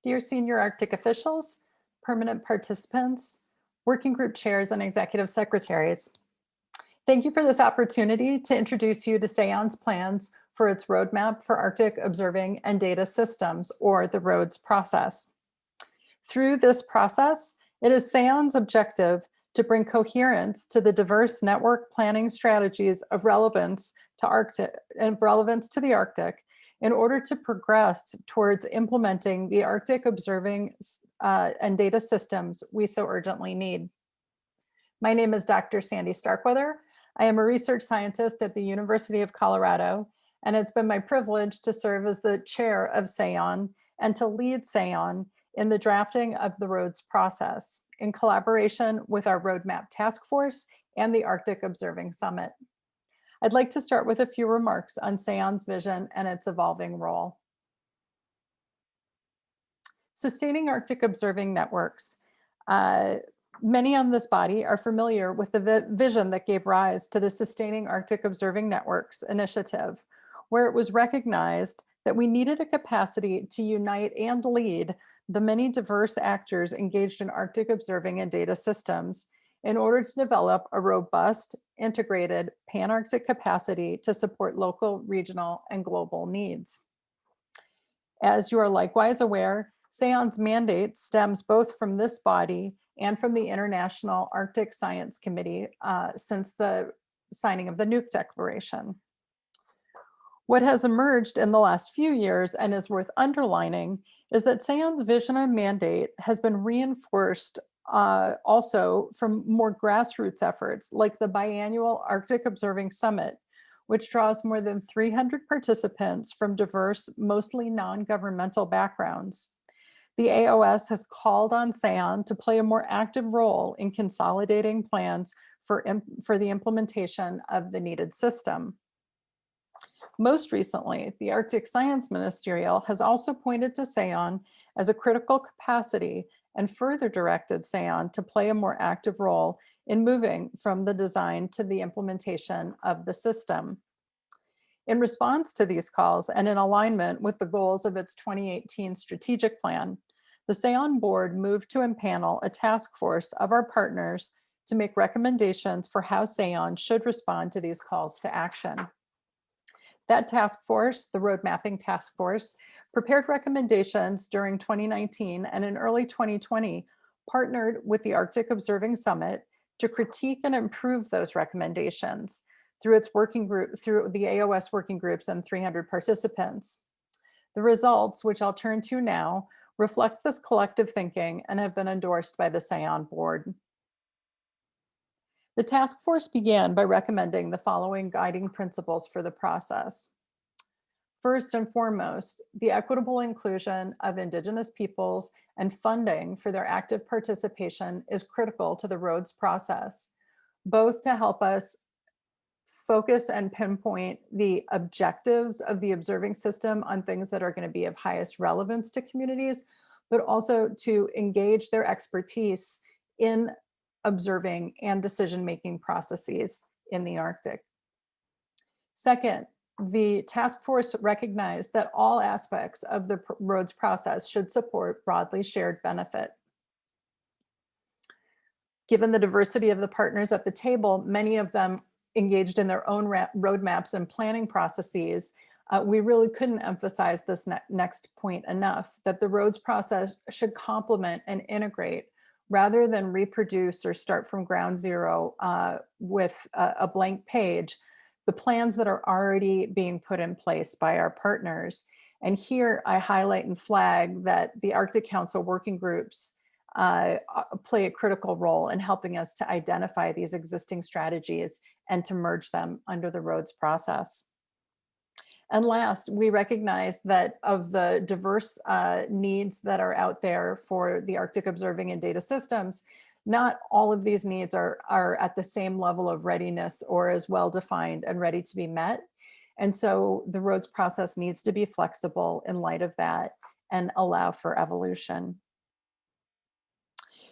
Dear senior Arctic officials, permanent participants, working group chairs, and executive secretaries, thank you for this opportunity to introduce you to SAON's plans for its roadmap for Arctic observing and data systems, or the ROADS process. Through this process, it is SAON's objective to bring coherence to the diverse network planning strategies of relevance to the Arctic in order to progress towards implementing the Arctic observing and data systems we so urgently need. My name is Dr. Sandy Starkweather. I am a research scientist at the University of Colorado, and it's been my privilege to serve as the chair of SAON and to lead SAON in the drafting of the ROADS process in collaboration with our Roadmap Task Force and the Arctic Observing Summit. I'd like to start with a few remarks on SAON's vision and its evolving role. Sustaining Arctic observing networks. Many on this body are familiar with the vision that gave rise to the Sustaining Arctic Observing Networks initiative, where it was recognized that we needed a capacity to unite and lead the many diverse actors engaged in Arctic observing and data systems in order to develop a robust, integrated pan-Arctic capacity to support local, regional, and global needs. As you are likewise aware, SAON's mandate stems both from this body and from the International Arctic Science Committee since the signing of the Nuuk Declaration. What has emerged in the last few years and is worth underlining is that SAON's vision and mandate has been reinforced also from more grassroots efforts like the biannual Arctic Observing Summit, which draws more than 300 participants from diverse, mostly non-governmental backgrounds. The AOS has called on SAON to play a more active role in consolidating plans for the implementation of the needed system. Most recently, the Arctic Science Ministerial has also pointed to SAON as a critical capacity and further directed SAON to play a more active role in moving from the design to the implementation of the system. In response to these calls and in alignment with the goals of its 2018 strategic plan, the SAON board moved to empanel a task force of our partners to make recommendations for how SAON should respond to these calls to action. That task force, the Road Mapping Task Force, prepared recommendations during 2019 and in early 2020 partnered with the Arctic Observing Summit to critique and improve those recommendations through its working group, through the AOS working groups and 300 participants. The results, which I'll turn to now, reflect this collective thinking and have been endorsed by the SAON board. The task force began by recommending the following guiding principles for the process. First and foremost, the equitable inclusion of Indigenous peoples and funding for their active participation is critical to the ROADS process, both to help us focus and pinpoint the objectives of the observing system on things that are going to be of highest relevance to communities, but also to engage their expertise in observing and decision-making processes in the Arctic. Second, the task force recognized that all aspects of the ROADS process should support broadly shared benefit. Given the diversity of the partners at the table, many of them engaged in their own roadmaps and planning processes, we really couldn't emphasize this next point enough, that the ROADS process should complement and integrate rather than reproduce or start from ground zero with a blank page, the plans that are already being put in place by our partners. And here I highlight and flag that the Arctic Council working groups play a critical role in helping us to identify these existing strategies and to merge them under the ROADS process. And last, we recognize that of the diverse needs that are out there for the Arctic observing and data systems, not all of these needs are at the same level of readiness or as well defined and ready to be met. And so the ROADS process needs to be flexible in light of that and allow for evolution.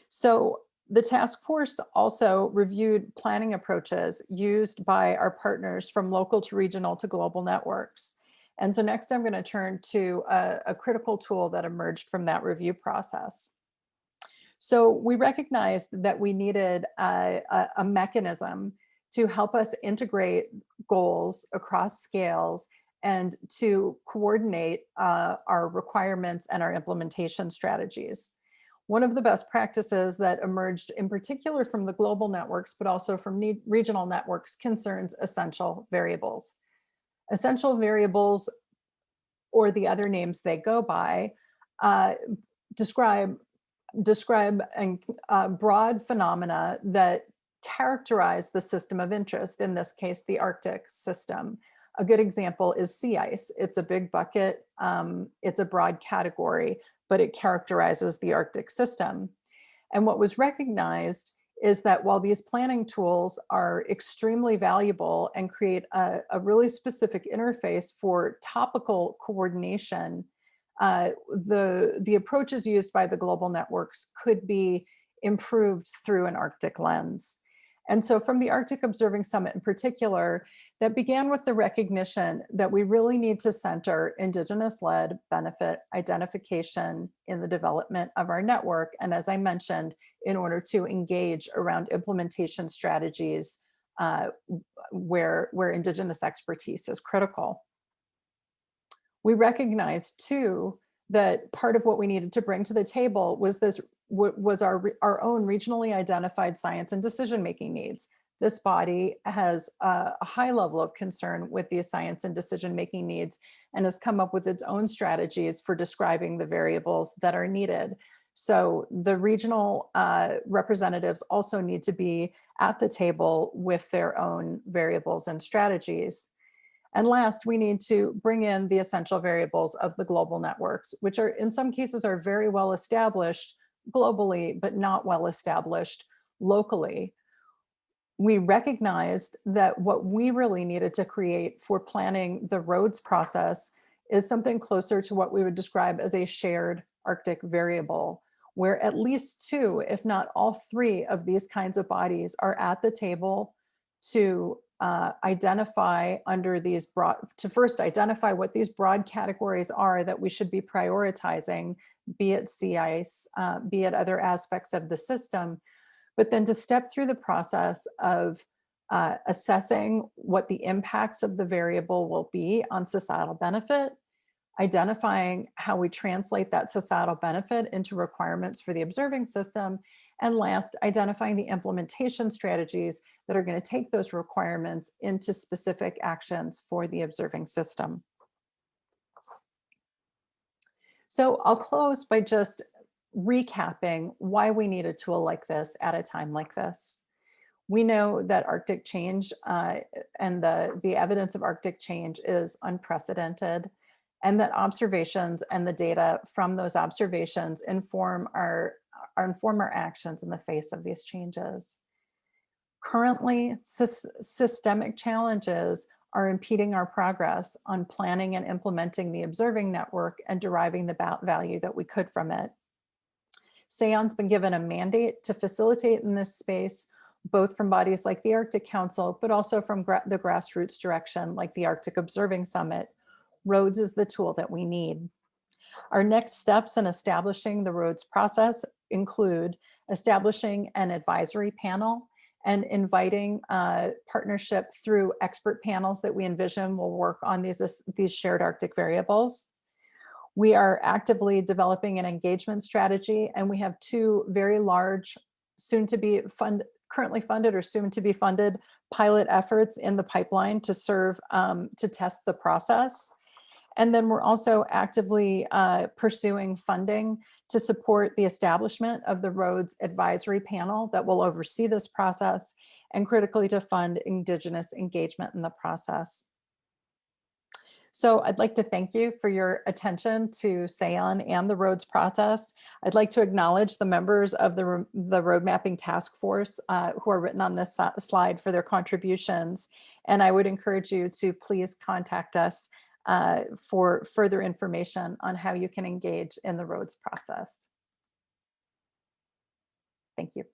So the task force also reviewed planning approaches used by our partners from local to regional to global networks. And so next I'm going to turn to a critical tool that emerged from that review process. So we recognized that we needed a mechanism to help us integrate goals across scales and to coordinate our requirements and our implementation strategies. One of the best practices that emerged in particular from the global networks, but also from regional networks, concerns essential variables. Essential variables, or the other names they go by, uh, describe broad phenomena that characterize the system of interest, in this case, the Arctic system. A good example is sea ice. It's a big bucket, it's a broad category, but it characterizes the Arctic system. And what was recognized is that while these planning tools are extremely valuable and create a really specific interface for topical coordination, the approaches used by the global networks could be improved through an Arctic lens. And so from the Arctic Observing Summit in particular, that began with the recognition that we really need to center Indigenous-led benefit identification in the development of our network. And as I mentioned, in order to engage around implementation strategies where Indigenous expertise is critical. We recognized too that part of what we needed to bring to the table was our own regionally identified science and decision-making needs. This body has a high level of concern with these science and decision-making needs and has come up with its own strategies for describing the variables that are needed. So the regional representatives also need to be at the table with their own variables and strategies. And last, we need to bring in the essential variables of the global networks, which are in some cases are very well established globally, but not well established locally. We recognized that what we really needed to create for planning the roads process is something closer to what we would describe as a shared Arctic variable, where at least two, if not all three of these kinds of bodies are at the table to identify under these to first identify what these broad categories are that we should be prioritizing, be it sea ice, be it other aspects of the system, but then to step through the process of assessing what the impacts of the variable will be on societal benefit, identifying how we translate that societal benefit into requirements for the observing system, and last, identifying the implementation strategies that are going to take those requirements into specific actions for the observing system. So I'll close by just recapping why we need a tool like this at a time like this. We know that Arctic change and the evidence of Arctic change is unprecedented, and that observations and the data from those observations inform our actions in the face of these changes. Currently, systemic challenges are impeding our progress on planning and implementing the observing network and deriving the value that we could from it. SAON's been given a mandate to facilitate in this space, both from bodies like the Arctic Council, but also from the grassroots direction like the Arctic Observing Summit. Roads is the tool that we need. Our next steps in establishing the roads process include establishing an advisory panel and inviting partnership through expert panels that we envision will work on these shared Arctic variables. We are actively developing an engagement strategy, and we have two very large, currently funded or soon to be funded pilot efforts in the pipeline to serve to test the process. And then we're also actively pursuing funding to support the establishment of the Roads Advisory Panel that will oversee this process, and critically to fund Indigenous engagement in the process. So I'd like to thank you for your attention to SAON and the roads process. I'd like to acknowledge the members of the road mapping task force who are written on this slide for their contributions. And I would encourage you to please contact us for further information on how you can engage in the roads process. Thank you.